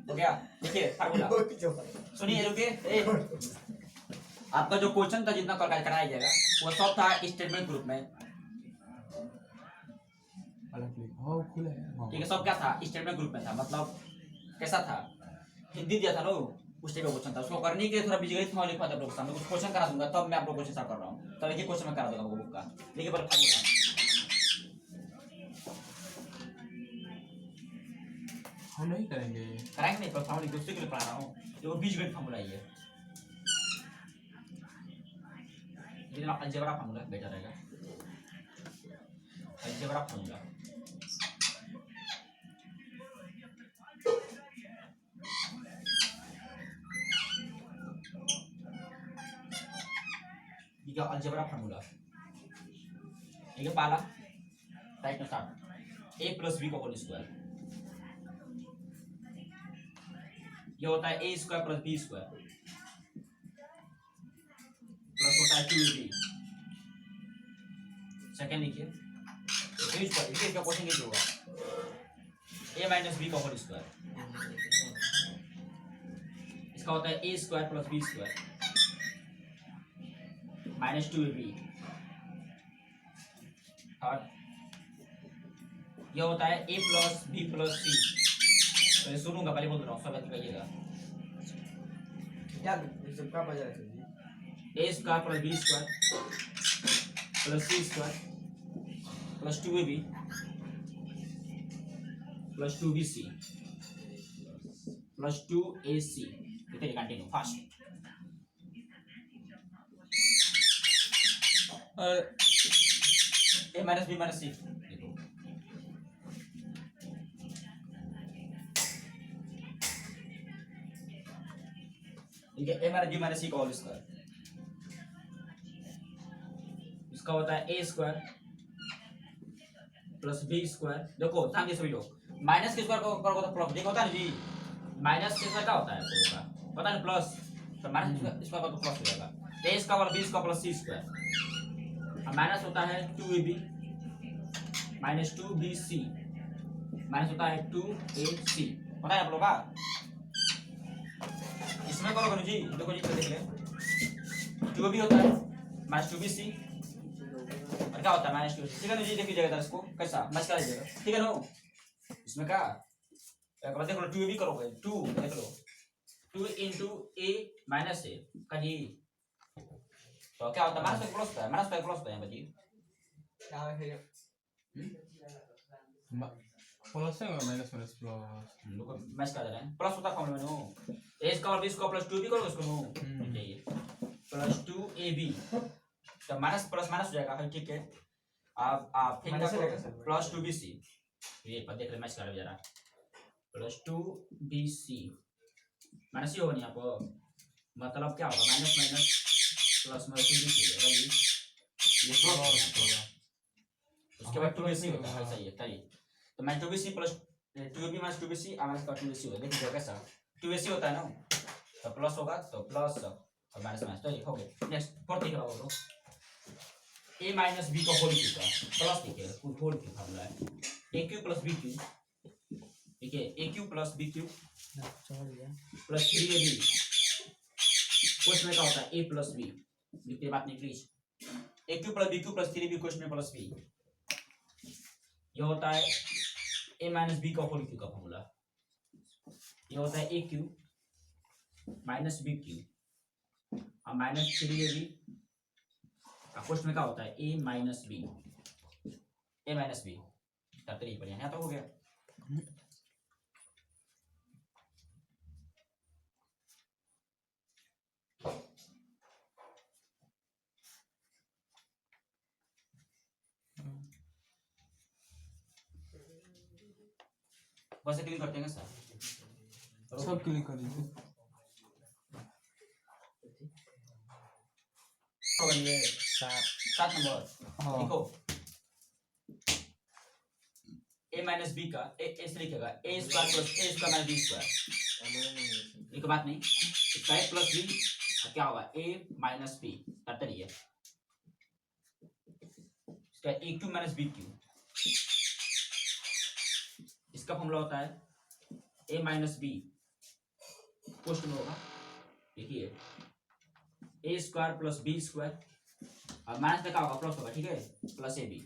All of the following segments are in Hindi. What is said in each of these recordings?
हो गया। देखिए फार्मूला सुनिए, रुकिए। आपका जो क्वेश्चन था जितना कल कराया जाएगा वो सब था स्टेटमेंट ग्रुप में, ठीक है। सब क्या था, स्टेटमेंट ग्रुप में था। मतलब कैसा था, हिंदी दिया था ना उस टाइप का क्वेश्चन था। उसको करने के लिए थोड़ा बीजगणित में लिखा था आप लोग के सामने, कुछ क्वेश्चन करा दूंगा तब मैं आप लोग क्वेश्चन स्टार्ट कर रहा हूँ। तो देखिए क्वेश्चन में करा दूंगा बुक का। देखिए पर फार्मूला हम नहीं करेंगे, कराएंगे नहीं, पर फार्मूला दूसरे के लिए पढ़ा रहा हूँ। ये बीजगणित फार्मूला ही है, लेकिन अलजेब्रा फार्मूला बेटर रहेगा। अलजेब्रा फार्मूला ये क्या, अलजेब्रा फार्मूला ठीक है। पहला right now start, a plus b का होल स्क्वायर, ये होता है a square plus b square plus होता है 2ab। सेकंड लिखिए, इसका क्वेश्चन क्या होगा, a माइनस बी का होल स्क्वायर, इसका होता है a square plus b square minus 2ab। Third ये होता है a plus b plus c, पहले सुनूंगा, पहले बोल रहा हूँ, सब याद करिएगा। क्या सबका बजा है जी, a square plus b square plus c square plus 2ab plus 2bc plus 2ac। देखिए continue fast. a minus b minus c, ठीक है। a minus b minus c का होल स्क्वायर, इसका होता है a square plus b square. देखो ध्यान दे सभी लोग, माइनस के स्क्वायर को ऊपर होता है प्लस, देखो होता है ना जी, माइनस के स्क्वायर क्या होता है पूरा का, पता नहीं प्लस, तो माइनस स्क्वायर का तो प्लस हो जाएगा। a square b square plus c square, अब माइनस होता है 2ab माइनस 2bc माइनस होता है 2ac, पता है आप लोग का। इसमें करो करो जी, देखो जी देख ले, 2ab होता है माइनस 2bc और क्या होता है माइनस 2ac, ठीक है ना जी। देख लीजिएगा इसको कैसा मैच कर लीजिएगा, ठीक है ना। इसमें क्या एक बार देख लो, 2ab करोगे 2, देख लो 2 into a माइनस a का जी, तो क्या होता है माइनस प्लस होता है, माइनस प्लस होता है बताइए क्या है प्लस है माइनस माइनस प्लस, लोग मैच कर रहे हैं। प्लस होता है फॉर्मूला में no, a square b square plus 2b करो उसको नो, चाहिए प्लस 2ab, तो माइनस प्लस माइनस हो जाएगा, ठीक है। आप फिर माइनस क्या रहेगा करोगे सर। प्लस 2bc, ये पर देख ले मैच कर जरा, प्लस 2bc माइनस ही होगा नहीं आपको, मतलब क्या होगा minus minus plus minus 2bc होगा ये प्लस होगा। उसके बाद 2bc होगा, हाँ सही है सही। तो minus 2bc plus 2ab minus 2bc minus का 2bc होगा, देखिए कैसा 2bc होता है ना, तो प्लस होगा तो प्लस और माइनस माइनस, तो ये हो गया। नेक्स्ट फोर्थ लिख रहा हूँ a माइनस b का होल क्यूब का प्लस लिखिए, कुल होल क्यूब फार्मूला है a cube plus b cube, ठीक है a cube plus b cube plus 3ab, question में क्या होता है a प्लस b, लिखते बात नहीं please, a cube plus b cube plus 3ab question में प्लस b, ये होता है a माइनस b का होल क्यूब का फॉर्मूला, ये होता है a cube minus b cube और माइनस 3ab, क्वेश्चन में क्या होता है a माइनस b, तब तक बढ़िया यहाँ तो हो गया। वैसे क्लिक करते हैं सर, सब क्लिक कर दीजिए। ये सात नंबर हाँ। लिखो, a माइनस बी का ऐसे लिखेगा a square plus a square minus b square, एक बात नहीं, इसका a प्लस बी क्या होगा a माइनस बी, तब है इसका a cube minus b cube, इसका फॉर्मूला होता है a माइनस बी पोस्ट में होगा, देखिए a square plus b square, और माइनस में क्या होगा प्लस होगा, ठीक है, plus a b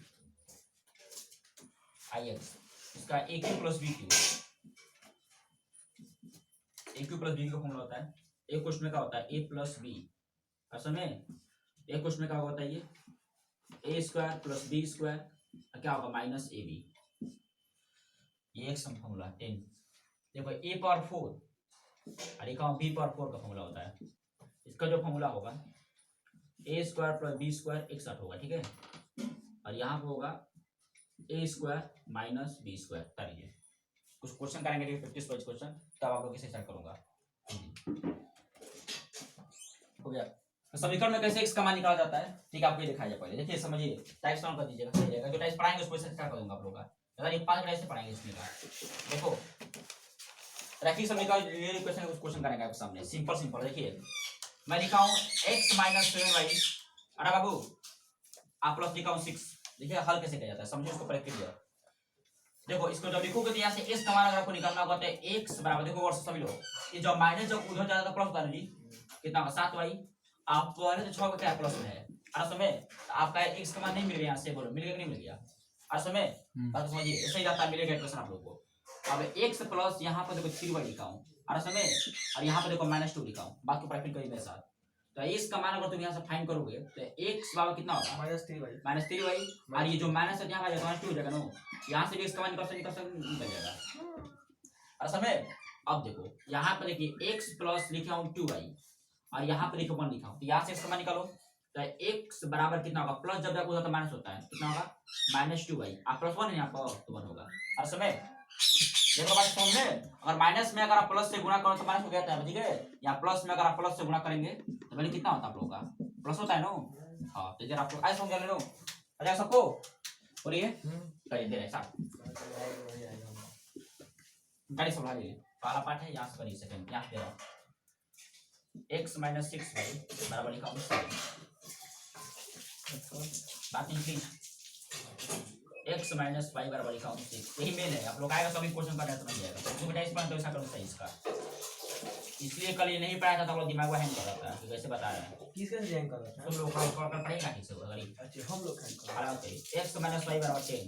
i x, इसका a cube plus b cube, a cube plus b का फॉर्मूला होता है, एक क्वेश्चन में क्या होता है ए प्लस बी, असल में एक क्वेश्चन में क्या होता है ये ए स्क्वायर प्लस बी स्क्वायर क्या होगा माइनस ए बी, ये एक सम फॉर्मूला 10। देखो ए पावर 4 और एक बी पावर 4 का फॉर्मूला होता है, इसका जो फॉर्मूला होगा ए स्क्वायर प्लस बी स्क्वायर 61 होगा, ठीक है, और यहाँ पे होगा ए स्क्वायर माइनस बी स्क्वायर। करिए कुछ क्वेश्चन करेंगे 50 वाइज क्वेश्चन, तब आप लोग इसे स्टार्ट करूंगा। हो गया, तो समीकरण में कैसे x का मान निकाला जाता है, ठीक है, आपको ये दिखाया जाए पहले, देखिए समझिए, टाइप्स ऑन कर दीजिएगा, सही रहेगा, जो टाइप्स पढ़ाएंगे उसको स्टार्ट कर दूंगा आप लोग का, अगर ये 5 टाइप से पढ़ाएंगे इसमें का। देखो रैखिक समीकरण ये क्वेश्चन कुछ क्वेश्चन करेंगे आपके सामने, सिंपल सिंपल, देखिए मैं लिखा हूं x माइनस 7y, अरे बाबू आप प्लस लिखा हूं 6, देखिए हल कैसे किया जाता है, समझिए उसको प्रैक्टिकली। देखो इसको जब लिखोगे तो यहाँ से s का मान अगर आपको निकालना होगा तो x बराबर, देखो वर्ष सभी लोग, ये जब माइनस जब उधर जाता है प्लस होता है जी, कितना होगा 7y, आप पहले तो 6 का क्या प्लस में है, और समय आपका x का मान नहीं मिल गया, यहाँ से बोलो मिल गया कि नहीं मिल गया, और समय बात समझिए, ऐसे ही जाता है, मिलेगा इक्वेशन आप लोग को। अब x प्लस यहाँ पर देखो 3y लिखा हूँ, और समय और यहाँ पर देखो -2 लिखा हूँ, बाकी प्रैक्टिस करिए मेरे साथ। तो x का मान अगर तुम यहाँ से फाइंड करोगे तो x बराबर कितना होगा -3y, और ये जो माइनस है यहाँ आ जाएगा -2 हो जाएगा ना, यहाँ से भी x का मान निकल जाएगा। और समय अब देखो यहाँ पर देखिए x प्लस लिखा हूँ 2y और यहाँ पर लिखा 1 लिखा हूँ, तो यहाँ से x का मान निकालो, तो x बराबर कितना होगा, प्लस जब जाकर तो माइनस होता है, कितना होगा -2y, आप प्लस 1 है यहाँ पर तो 1 होगा। और समय देखो बात समझ में, अगर माइनस में अगर आप प्लस से गुणा करो तो माइनस हो जाता है, ठीक है, यहाँ प्लस में अगर आप प्लस से गुणा करेंगे तो पहले कितना होता है आप लोगों का, प्लस होता है ना, हाँ, तो जरा आप लोग ऐसे समझ ले लो, अच्छा सबको बोलिए, करिए दे रहे साहब, गाड़ी संभालिए, पहला पार्ट है यहाँ से करिए, सेकंड यहाँ दे रहा हूँ x माइनस 6y बराबर लिखा हूँ 7, बात नहीं प्लीज, x माइनस y बराबर लिखा हूँ 6, यही मेन है, आप लोग आएगा सभी क्वेश्चन करना समझ जाएगा, तो बेटा इस पर तो ऐसा करो सही इसका, इसलिए कल ये नहीं पढ़ाया था तो लोग दिमाग में हैंग कर रहा था कि कैसे बता रहे हैं, किसका हैंग कर रहा था, तुम लोग कर पढ़ेगा ठीक से अगर, अच्छा हम लोग हैंग कर रहे आराम से x माइनस y बराबर 10,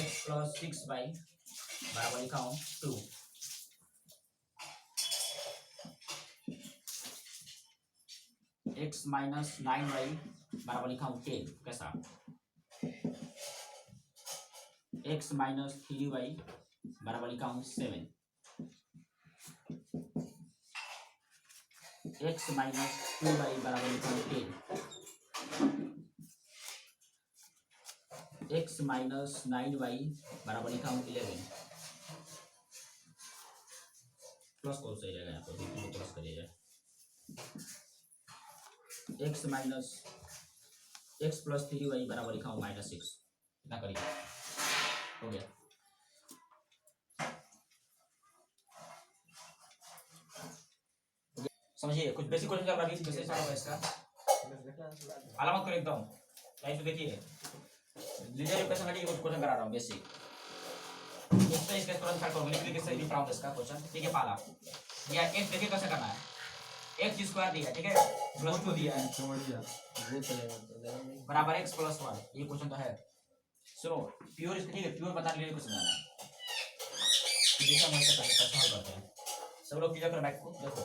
x प्लस 6y बराबर लिखा हूँ 2, x माइनस 9y बराबर लिखा हूँ 10, कैसा, x माइनस 3y बराबर लिखा हूँ 7, x माइनस 2y बराबर लिखा हूँ 10, x माइनस 9y बराबर लिखा हूँ 11, प्लस कौन सही रहेगा यहाँ पर, प्लस करिएगा, x minus x plus 3y बराबर लिखा हूँ -6, इतना करिए, हो गया। समझिए कुछ बेसिक क्वेश्चन चल रहा है, कैसे सॉल्व होगा इसका, अलामत करो एकदम लाइव से देखिए, लीजिए क्वेश्चन हटिए, कुछ क्वेश्चन करा रहा हूँ बेसिक, इससे इसका तुरंत स्टार्ट करूंगा, लिख के सही लिख रहा हूँ इसका क्वेश्चन, ठीक है, पहला या x देखिए कैसे करना है, x स्क्वायर दिया, ठीक है, प्लस 2 दिया है, बराबर x प्लस 1, ये क्वेश्चन तो है, सुनो प्योर इसका, ठीक है, प्योर बता लिए क्वेश्चन आ रहा है, देखिए हम ऐसे कैसे हल करते हैं, सब लोग क्लियर कर बैक को, देखो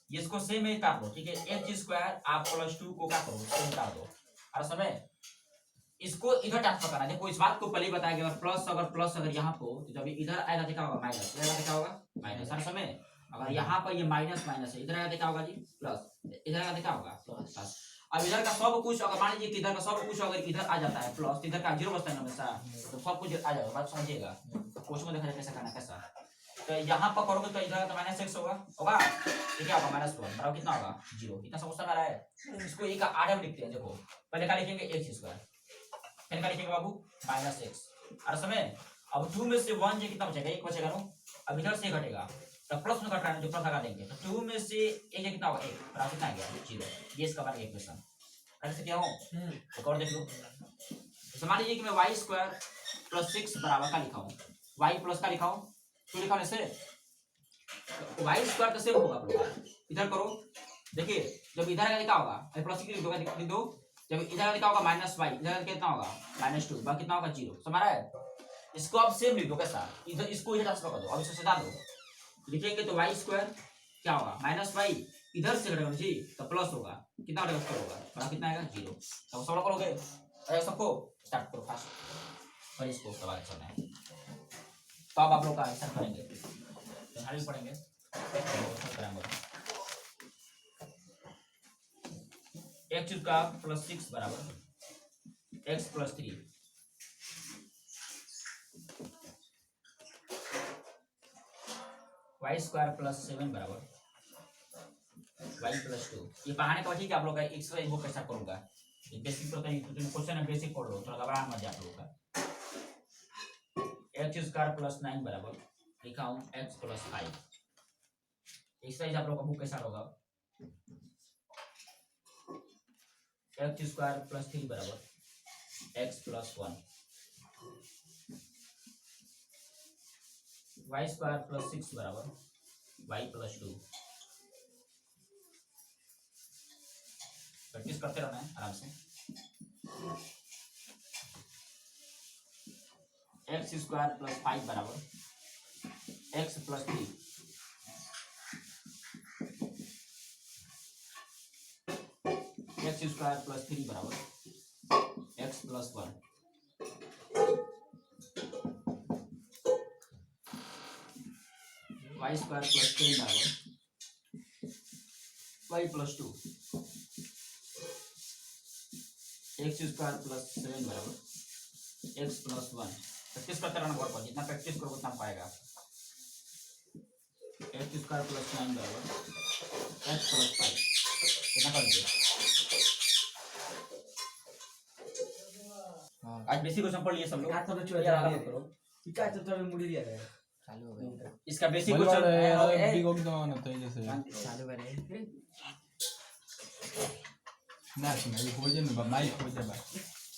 इसको सेम में काट लो, ठीक है, x स्क्वायर आप प्लस 2 को क्या करो सेम काट दो, और समय इसको इधर ट्रांसफर करना, देखो इस बात को पहले ही बताया गया, अगर प्लस अगर यहाँ को तो जब इधर आएगा तो क्या होगा माइनस, इधर आएगा क्या होगा माइनस, हर समय अगर यहाँ पर ये माइनस माइनस है, इधर आएगा तो क्या होगा जी प्लस, इधर आएगा तो क्या होगा प्लस। अब इधर का सब कुछ अगर मान लीजिए कि इधर का सब कुछ अगर इधर आ जाता है प्लस, इधर का 0 बचता है हमेशा, तो सब कुछ आ जाएगा, बात समझिएगा, क्वेश्चन को देखा जाए कैसे करना कैसा, तो यहाँ पर करोगे तो इधर तो -6 होगा, तो क्या होगा -1 बराबर कितना होगा 0, कितना समझ आ रहा है, इसको एक आधे में लिखते हैं, देखो पहले क्या लिखेंगे x स्क्वायर, फिर क्या लिखेंगे बाबू -x, और समय अब 2 में से 1 कितना बचेगा, 1 बचेगा ना, अब इधर से घटेगा तो प्लस में घट रहा है, जो प्लस लगा देंगे तो 2 में से 1 कितना होगा 1, बराबर कितना आ गया 0, ये इसका बन गया इक्वेशन, ऐसे क्या हो तो और देख लो, तो मान लीजिए कि मैं y स्क्वायर प्लस 6 बराबर का लिखा हूँ, y प्लस का लिखा हूँ 2 लिखा से वाई स्क्वायर तो सेम होगा आप लोग का। इधर करो, देखिए जब इधर का लिखा होगा प्लस लिख दो, लिख दो। जब इधर का लिखा होगा माइनस वाई, इधर का कितना होगा -2, बाकी कितना होगा 0। समझ रहा है? इसको आप सेम लिख दो कैसा, इधर इसको इधर ट्रांसफर कर दो, अब इसको सजा दो, लिखेंगे तो वाई स्क्वायर क्या होगा -y, इधर से घटेगा जी तो प्लस होगा, कितना घटेगा स्क्वायर होगा, बड़ा कितना आएगा 0। तो सॉल्व करोगे, अरे सबको स्टार्ट करो फास्ट, और इसको सवाल करना है। तो अब आप लोग का आंसर करेंगे, तो भी पढ़ेंगे x का +6 बराबर x + 3 y स्क्वायर +7 बराबर y + 2। ये पढ़ाने का ठीक है आप लोग का एक्स्ट्रा इनको कैसा करूंगा, ये बेसिक तो क्वेश्चन है, बेसिक पढ़ लो, थोड़ा घबरा मत जाए आप लोग का। x स्क्वायर +9 बराबर लिखा हूं x + 5। एक्सरसाइज आप लोग का बुक कैसा होगा, x स्क्वायर +3 बराबर x + 1, y स्क्वायर +6 बराबर y + 2। प्रैक्टिस करते रहना है आराम से। x स्क्वायर +5 बराबर x + 3, x स्क्वायर +3 बराबर x + 1, y स्क्वायर +10 बराबर y + 2, x स्क्वायर +7 बराबर x + 1। प्रैक्टिस करते रहना बहुत, जितना प्रैक्टिस करोगे उतना पाएगा। x स्क्वायर +9 बराबर x + 5, कितना कर लीजिए। आज बेसिक क्वेश्चन पढ़ लिए सब लोग, हाथ में चुआ आराम करो। ठीक है, तो तभी मुड़ी दिया करे चालू हो गया, इसका बेसिक बोल क्वेश्चन रहे बिगो की दवा ना तो जैसे चालू करे ना सुना ये हो जाए ना माइक हो जाए।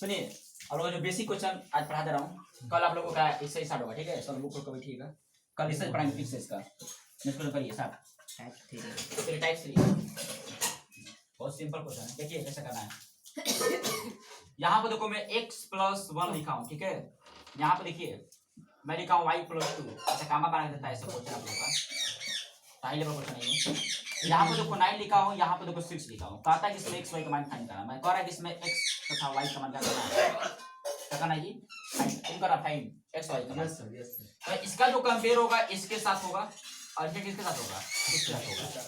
सुनिए, आप लोगों को जो बेसिक क्वेश्चन आज पढ़ा दे रहा हूँ, कल आप लोगों का इससे स्टार्ट होगा, ठीक है? सब बुक को बैठिएगा, कल इससे पढ़ाएंगे फिर से इसका। नेक्स्ट करिए स्टार्ट। टाइप 3 बहुत सिंपल क्वेश्चन है, देखिए कैसे करना है। यहाँ पर देखो मैं x + 1 लिखा हूँ, ठीक है? यहाँ पर देखिए मैं लिखा हूँ y + 2, अच्छा कामा बना देता है ऐसे क्वेश्चन आप लोगों का, हाई लेवल क्वेश्चन है ये। यहाँ पर देखो 9 लिखा हूँ, यहाँ पर देखो 6 लिखा हूँ, कहता है कि इसमें x y का मान फाइंड करना। मैं कह रहा है कि इसमें x तथा y का मान क्या करना है जी, फाइंड करा, फाइंड x y का मान। Yes sir, yes sir. तो इसका जो कंपेयर होगा इसके साथ होगा, और ये किसके साथ होगा, इसके साथ होगा।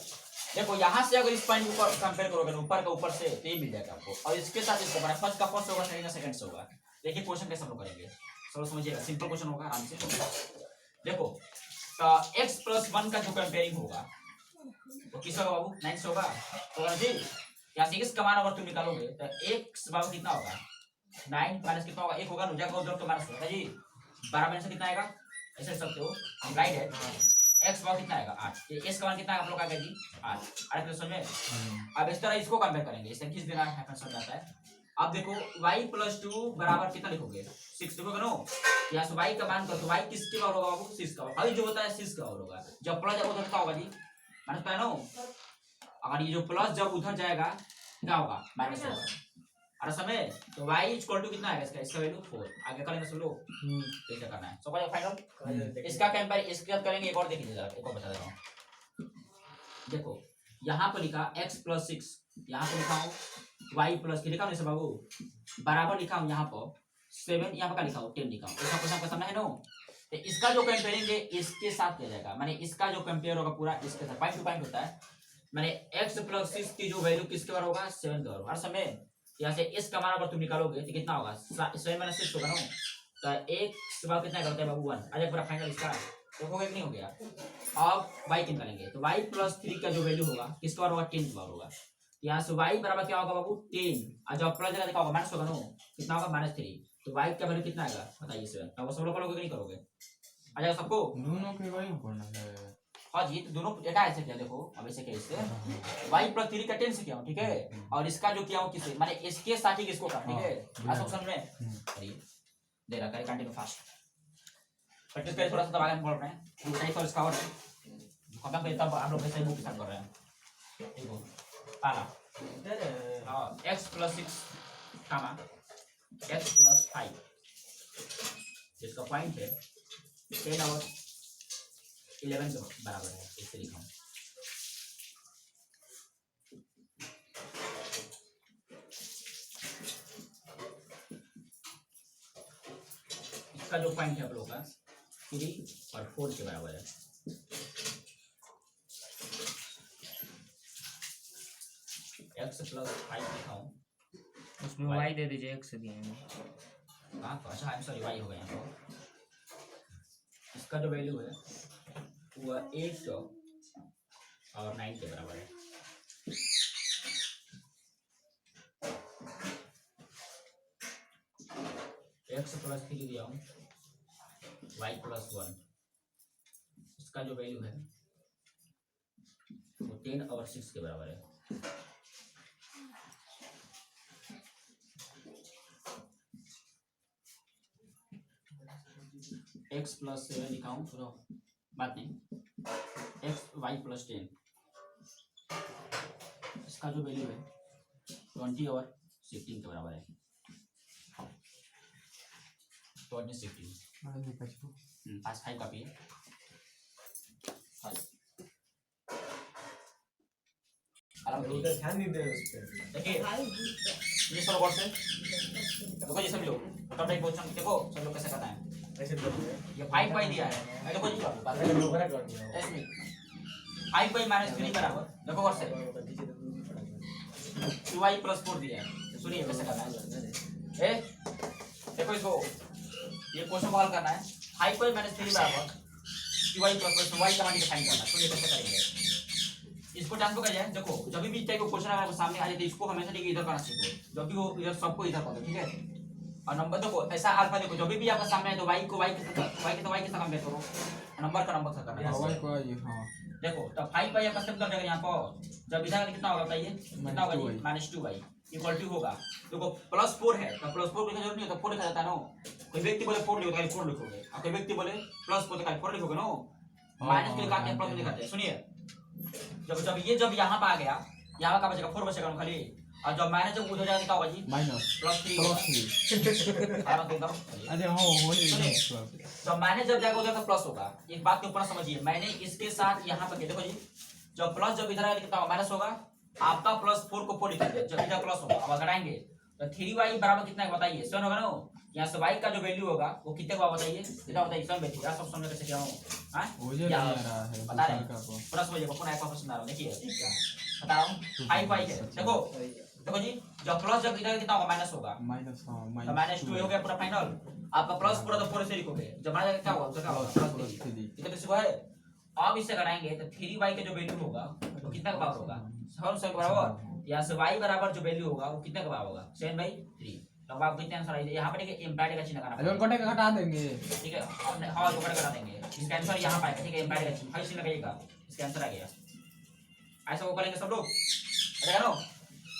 देखो यहाँ से अगर इस पॉइंट ऊपर कंपेयर करोगे ना, ऊपर का ऊपर से, तो ये मिल जाएगा आपको, और इसके साथ इसको बना, फर्स्ट का फर्स्ट होगा, सेकंड का सेकंड से होगा। देखिए क्वेश्चन कैसे हम लोग करेंगे, सब समझिएगा, सिंपल क्वेश्चन होगा, आराम से। देखो तो x + 1 का जो कंपेयरिंग होगा वो किसका होगा बाबू, 9 से होगा। तो जी यहाँ से x का मान अगर तुम निकालोगे तो x बाबू कितना होगा, 9 माइनस कितना होगा, 1 होगा, जगह उधर तो माइनस होगा जी, 12 माइनस कितना आएगा, ऐसे लिख सकते हो, राइट है। x बाबू कितना आएगा 8, ये s का मान कितना आप लोग आएगा जी 8। अरे तो समझ में, अब इस तरह इसको कंपेयर करेंगे, इससे किस दिन है समझ आता है। अब देखो y + 2 बराबर कितना लिखोगे, 6 लिखोगे नो, यहाँ से y का मान कर, तो y किसके बराबर होगा बाबू, 6 का। अभी जो होता है 6 का होगा, जब प्लस जब उधर का होगा जी माइनस का नो, अगर ये जो प्लस जब उधर जाएगा क्या होगा, माइनस होगा। अरे समय तो y = कितना आएगा इसका, इसका वैल्यू 4। आगे करेंगे सब लोग, कैसे करना है सब फाइनल। इसका कंपेयर इसके साथ करेंगे, एक और देख लीजिए, एक और बता दे रहा हूँ। देखो यहाँ पर लिखा x + 6, यहाँ पर लिखा हूँ y + लिखा हूँ बाबू बराबर लिखा हूँ, यहाँ पर 7, यहाँ पर क्या लिखा हूँ 10 लिखा हूँ। इसका क्वेश्चन आपका समझ है नो, तो इसका जो कंपेयरिंग है इसके साथ किया जाएगा, माने इसका जो कंपेयर होगा पूरा इसके साथ, पॉइंट टू पॉइंट होता है। माने x + 6 की जो वैल्यू किसके बराबर होगा, 7 के बराबर। हर समय यहाँ से s का मान अगर तुम निकालोगे तो कितना होगा, 7 - 6 होगा नो, तो x बराबर कितना करता है बाबू 1। आज एक बार फाइनल इसका देखोगे कि नहीं हो गया। अब y निकालेंगे तो y + 3 का जो वैल्यू होगा किसके बराबर होगा, 10 के बराबर होगा। यहाँ से y बराबर क्या होगा बाबू 10, और जब प्लस जगह होगा माइनस होगा नो, कितना होगा -3, तो y का वैल्यू कितना आएगा बताइए 7। अब सब लोग करोगे नहीं करोगे, आ जाएगा सबको। दोनों के वही पढ़ना है। हाँ जी, तो दोनों एक ऐसे किया, देखो अब ऐसे क्या इससे y + 3 का 10 से किया हूँ, ठीक है, और इसका जो किया हूँ किससे, माने इसके साथ ही किसको का, ठीक है। आज ऑप्शन में दे रहा, करे कंटिन्यू फास्ट। प्रैक्टिस करिए थोड़ा सा, तब आगे हम बढ़ रहे हैं। सही तो इसका और खत्म करिए, तब आप लोग सही बुक के साथ कर रहे हैं। देखो पहला x + 6 कामा x + 5, जिसका पॉइंट है 10 और 11 के बराबर है, इससे लिखा हूँ। इसका जो पॉइंट है आप लोगों का 3 और 4 के बराबर है। x + 5 लिखा हूँ। उसमें Y y दे दीजिए, x दिए हैं। हाँ तो अच्छा, सॉरी y हो गया यहाँ पर। इसका जो वैल्यू है वो 8 और 9 के बराबर है। x + 3 दिया हूँ, y + 1, इसका जो वैल्यू है वो 10 और 6 के बराबर है। x + 7 लिखा हूँ, सुनो बात नहीं, y + 10, इसका जो वैल्यू है 20 और 16 के बराबर है। 20 16 पास 5 कॉपी है 5 उधर ध्यान नहीं दे उस पे। देखिए ये सब वर्ड से देखो, ये सब लोग फटाफट एक क्वेश्चन देखो सब लोग कैसे करना है। ऐसे कर दिया। ये 5y दिया है, देखो जी पहले लोग ना कर दिया। इसमें 5y - 3 बराबर, देखो वर्ड से पीछे तो दूर पड़ा है। 2y + 4 दिया है। सुनिए कैसे करना है। ए देखो इसको, ये क्वेश्चन को हल करना है। 5y - 3 बराबर 2y + y का मान डिफाइन करना है। सुनिए कैसे करेंगे इसको। ट्रांसफर कर जाए, देखो जब भी टाइप का क्वेश्चन अगर आपके सामने आ जाए तो इसको हमेशा देखिए इधर करना सीखो, जब भी वो इधर सबको इधर कर दो, ठीक है। और नंबर देखो ऐसा अल्फा देखो, जब भी आपके सामने आए तो y को y के साथ कंपेयर करो, नंबर का नंबर से करना है। y को y, हाँ देखो तो 5y आपका सिंपल कर जाएगा यहाँ पर, जब इधर कितना होगा बताइए, कितना होगा जी -2y इक्वल टू होगा। देखो +4 है तो +4 लिखने जरूरत नहीं है, तो 4 लिखा जाता है ना। कोई व्यक्ति बोले 4 लिखोगे तो 4 लिखोगे, और कोई व्यक्ति बोले +4 तो 4 लिखोगे ना। माइनस के काटते हैं प्लस लिखाते हैं। सुनिए जब यहाँ पे आ गया, यहाँ का बचेगा 4 बचेगा खाली, और जब माइनस जब उधर जाएगा क्या होगा जी -3 अरे हाँ होली जब माइनस जब जाएगा उधर तो प्लस होगा। एक बात के ऊपर समझिए, मैंने इसके साथ यहाँ पे देखो जी, जब प्लस जब इधर आएगा कितना होगा माइनस होगा। आपका +4 को 4 लिखेंगे, जब इधर प्लस होगा। अब अगर आएंगे तो 3y बराबर कितना है बताइए, 7 होगा ना। यहाँ से y का जो वैल्यू होगा वो कितने का बताइए, कितना बताइए 7 बैठिए। सब समझ कैसे क्या हो बता रहे हैं, पूरा समझिए, पूरा एक बार समझा रहा हूँ। देखिए बता रहा हूँ 5y है, देखो जी जब प्लस जब इधर कितना होगा माइनस होगा, -2 हो गया पूरा फाइनल। आपका प्लस पूरा तो 4 से लिखोगे, जब माइनस क्या होगा क्या होगा +3। इधर किसी को है। अब इससे कराएंगे तो 3y का जो वैल्यू होगा वो कितना का बराबर होगा, 7 के बराबर। यहाँ से y बराबर जो वैल्यू होगा वो कितने का बराबर होगा 7/3। तो आपको कितने आंसर आएगा यहाँ पर, देखिए एम्प्लाइड का चिन्ह लगाना अरे कटे का घटा देंगे, ठीक है। हाँ तो कटा देंगे, इसका आंसर यहाँ पाएगा, ठीक है। एम्प्लाइड का चिन्ह हर चिन्ह लगाइएगा, इसका आंसर आ गया। ऐसा वो करेंगे सब लोग, अच्छा नो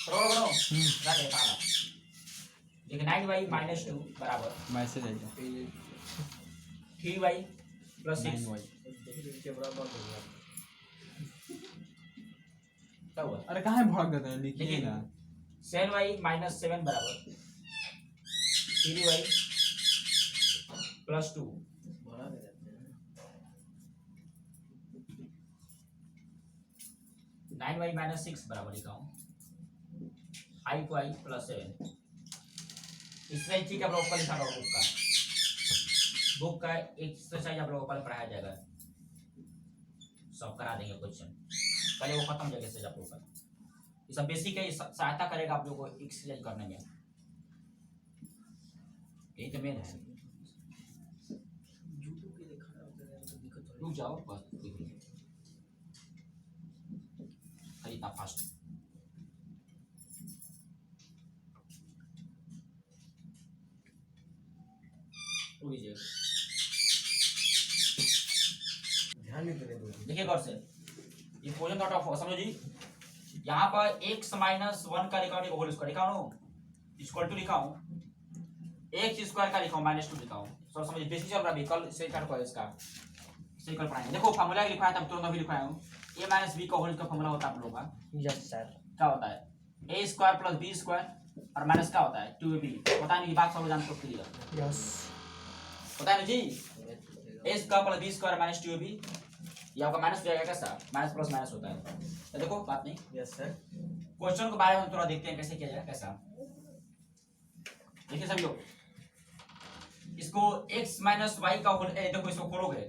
करो रखे पाला। देखिए 9y - 2 बराबर मैसेज आएगा 3y + 6 के बराबर हो गया। क्या हुआ। अरे कहाँ भाग देते हैं, लिखिए ना। 7y - 7 बराबर 3y + 2 बड़ा दे देते हैं। 9y - 6 बराबर लिखा हूँ 5y + 7। इससे ठीक है, आप लोग कल लिखा होगा बुक का एक्सरसाइज आप लोगों को कल पढ़ाया जाएगा, सब करा देंगे क्वेश्चन पहले, वो खत्म जगह से आप लोगों का। ये सब बेसिक है, सहायता करेगा आप लोगों को एक्सरसाइज करने में, यही तो मेन है। यूट्यूब पे देखा ना उधर तो दिक्कत हो रुक जाओ बस, खाली इतना फास्ट। ध्यान नहीं देने दो। देखिए गौर से, ये क्वेश्चन थोड़ा टफ होगा, समझो जी। यहाँ पर x - 1 का लिखा हूँ, होल स्क्वायर लिखा हूँ, इक्वल टू लिखा हूँ x² का लिखा हूँ -2 लिखा हूँ। सब समझ बेसिक चल रहा है अभी, कल से स्टार्ट करो इसका, सही कल पढ़ाएंगे। देखो फार्मूला लिखा है, तब तुरंत अभी लिखा हूँ, a माइनस बी का होल का फार्मूला होता है आप लोगों का, यस सर। क्या होता है a square plus b square और माइनस क्या होता है 2ab, पता नहीं बात सब जानते हो क्लियर, यस पता है ना जी, a square plus b square minus 2ab, ये आपका माइनस हो जाएगा कैसा, माइनस प्लस माइनस होता है, तो देखो बात नहीं। Yes sir. क्वेश्चन के बारे में हम थोड़ा देखते हैं कैसे किया जाएगा कैसा, देखिए सभी लोग, इसको x माइनस वाई का होल, देखो इसको खोलोगे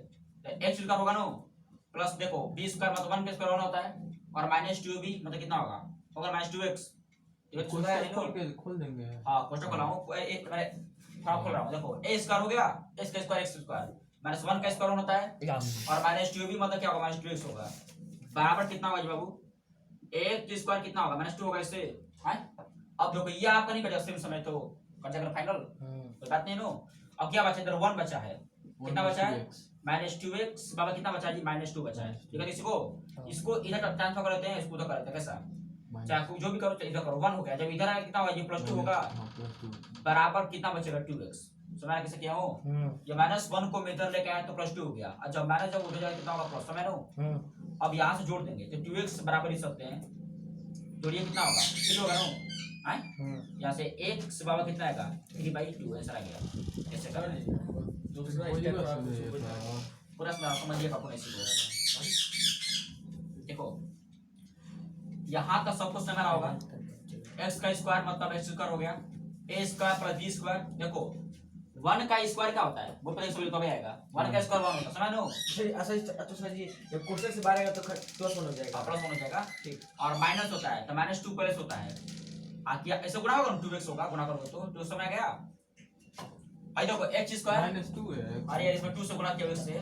तो x स्क्वायर होगा ना, प्लस देखो b स्क्वायर मतलब 1 का स्क्वायर होना होता है, और माइनस 2b मतलब कितना होगा, होगा माइनस 2x, ये तो सुना है ना, खोल देंगे। हाँ क्वेश्चन खोला हूँ, एक मैं थोड़ा खोल रहा हूँ, देखो a स्क्वायर हो गया, x का स्क्वायर x स्क्वायर माइनस 1 का स्क्वायर होता है, यस और माइनस 2b मतलब क्या होगा, माइनस 2x होगा, बराबर कितना होगा जी बाबू, x स्क्वायर कितना होगा, माइनस 2 होगा इससे, हैं? अब देखो ये आपका नहीं कटेगा सेम समय, तो कर जाएगा फाइनल, तो बात नहीं नो। अब क्या बचा, इधर 1 बचा है, कितना बचा है माइनस 2x, बाबा कितना बचा है जी माइनस 2 बचा है, ठीक है। इसको इसको इधर ट्रांसफर कर लेते हैं, इसको उधर कर लेते हैं, कैसा चाहे जो भी करो इधर करो, 1 हो गया, जब इधर आएगा कितना होगा, ये प्लस 2 होगा, बराबर कितना बचेगा 2x, समझ कैसे किया हो, ये माइनस 1 को इधर लेके आए तो प्लस 2 हो गया, और जब माइनस जब उधर जाएगा कितना होगा प्लस, समझ लो। अब यहाँ से जोड़ देंगे तो 2x बराबर ही सकते हैं, जोड़िए कितना होगा 3 होगा ना, यहाँ से x बाबा कितना आएगा 3/2, ऐसा आ गया, कैसे कर रहे हैं पूरा समझिएगा अपने इसी को, देखो यहाँ का सब कुछ समझना होगा, x का स्क्वायर मतलब x स्क्वायर हो गया, a square plus b square, देखो 1 का स्क्वायर क्या होता है वो पहले समझ तो आएगा, 1 का स्क्वायर 1 होता है, समझ लो। अच्छा सर जी, ये क्वेश्चन से बाहर आएगा तो प्लस 1 हो जाएगा, प्लस 1 हो जाएगा, ठीक। और माइनस होता है तो माइनस 2 प्लस होता है, आगे ऐसे गुणा होगा 2x होगा, गुणा करोगे तो समझ गया। भाई देखो x स्क्वायर -2 है, और यार इसमें 2 से गुणा किया, x से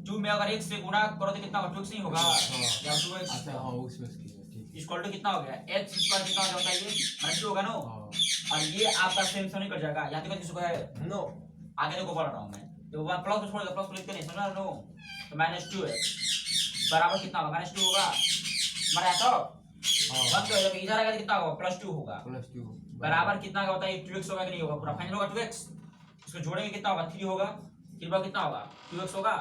2 में अगर 1 से गुणा करो तो कितना होगा 2x नहीं होगा, या 2x अच्छा हाँ उसमें ठीक इक्वल टू कितना हो गया x स्क्वायर कितना हो जाता है, ये माइनस 2 होगा ना, है। और ये आपका सेम नहीं कर जाएगा, यहाँ तक किसको है नो, आगे देखो बढ़ रहा हूँ मैं, तो वन प्लस को छोड़ दो, प्लस को लिखते नहीं, समझ रहे हो, तो माइनस 2x बराबर कितना होगा माइनस 2 होगा, मरा तो वन तो जब इधर आएगा कितना होगा प्लस 2 होगा, +2 बराबर कितना होता है 2x होगा कि नहीं होगा, पूरा फाइनल होगा 2x, इसको जोड़ेंगे कितना होगा 3 होगा, 3 बार कितना होगा 2x होगा,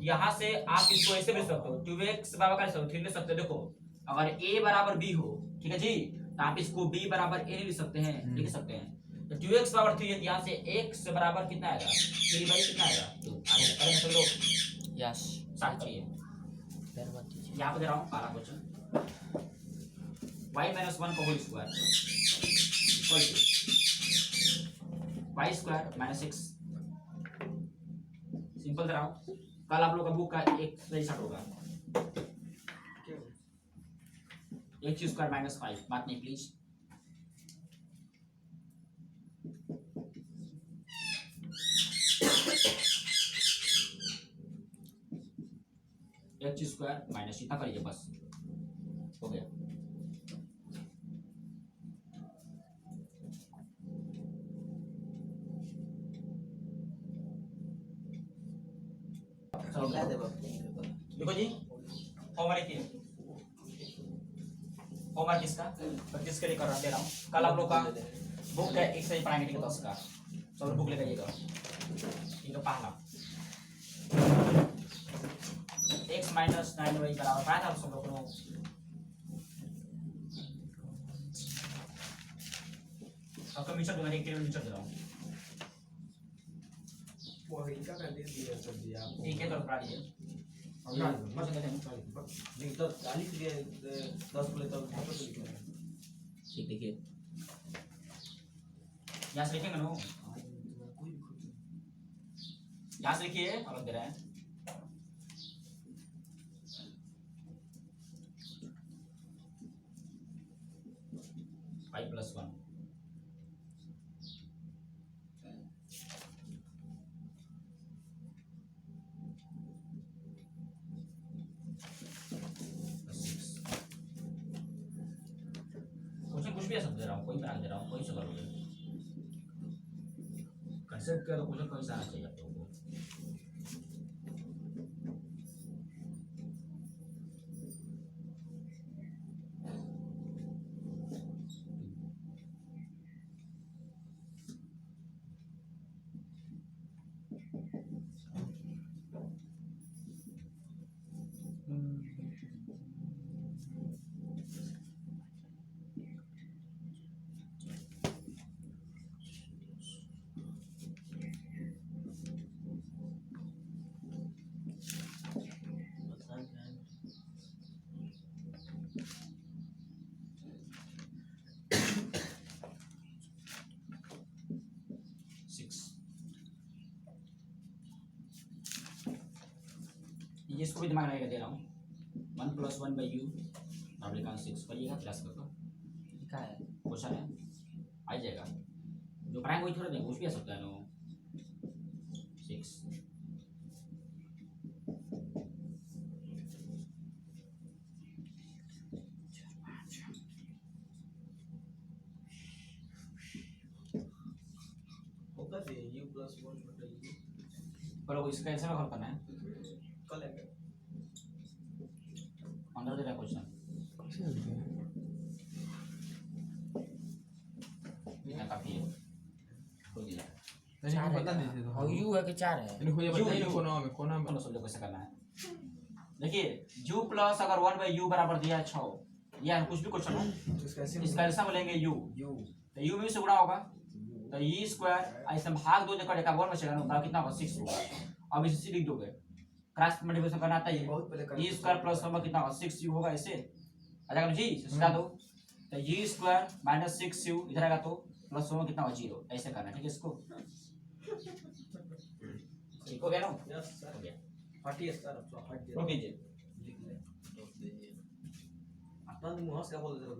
यहाँ से आप इसको ऐसे भी सकते हो 2x बराबर कर सकते हो 3 ले सकते हो, देखो अगर a बराबर b हो, ठीक है जी, तो आप इसको b बराबर a लिख सकते हैं, लिख सकते हैं, तो 2x बराबर 3 है, यहाँ से x बराबर कितना आएगा 3 बाई कितना आएगा 2, अरे सब लोग यस साथ चाहिए, यहाँ पे दे रहा हूँ काला क्वेश्चन, y माइनस 1 का whole square equal to y square minus 6, simple दे रहा हूँ, कल आप लोग का बुक का एक सही स्टार्ट होगा, x स्क्वायर माइनस 5, बात नहीं प्लीज, x स्क्वायर माइनस इतना करिए बस, हो गया। देखो जी होमवर्क लिखिए, होमवर्क किसका प्रैक्टिस के लिए कर दे रहा हूँ, कल आप लोग का बुक का एक सही पढ़ाएंगे, ठीक है 10 का, सब बुक लेकर आइएगा, ठीक है। पहला x माइनस 9 वही बराबर पाया था सब लोग को, आपका मीटर दूंगा, एक किलो मीटर दे रहा हूँ, वो इनका कर दिया सर जी आप, ठीक है तो पढ़ा लीजिए, नहीं तो 40 दिया 10 को लेता हूं तो लिख लेंगे, ठीक देखिए यहाँ से लिखेंगे ना, कोई भी खुद यहाँ से लिखिए अलग दे रहे हैं, फाइव प्लस 1 कुछ भी ऐसा दे रहा हूँ, कोई बना दे रहा हूँ, कोई से करोगे कंसेप्ट किया तो कुछ कोई सा आना चाहिए आप लोगों को, इसको भी दिमाग लगा के दे रहा हूँ 1 + 1 / u डब्ल्यू 6 करिएगा प्लस कर दो क्या है क्वेश्चन है आ जाएगा जो प्राइम वही थोड़ा देंगे कुछ भी आ सकता है नो 6 होगा से u + 1 बटा u पर वो इसका आंसर हल करना है कल है अंदर दे रहा क्वेश्चन कैसे होते हैं इतना काफी है हो गया नहीं पता नहीं थे और यू है कि 4 है इनको ये बताइए कोना में दोनों समझो कैसे करना है देखिए u प्लस अगर 1/u बराबर दिया 6 या कुछ भी क्वेश्चन हो इसका इसका आंसर बोलेंगे u u तो u में से गुणा होगा तो e² ऐसे भाग 2 जगह का 1 बचेगा ना बाकी कितना होगा 6 होगा अब इसे लिख दोगे क्रॉस मल्टीप्लिकेशन करना आता है बहुत पहले कर e² प्लस होगा कितना होगा 6u होगा ऐसे आ जाएगा जी इसका दो तो e² - 6u इधर आएगा तो प्लस होगा कितना होगा 0 ऐसे करना ठीक है इसको ठीक हो गया ना यस हो सर गया फटी सर फट रोक दीजिए लिख ले अपना मुंह से क्या बोल रहे हो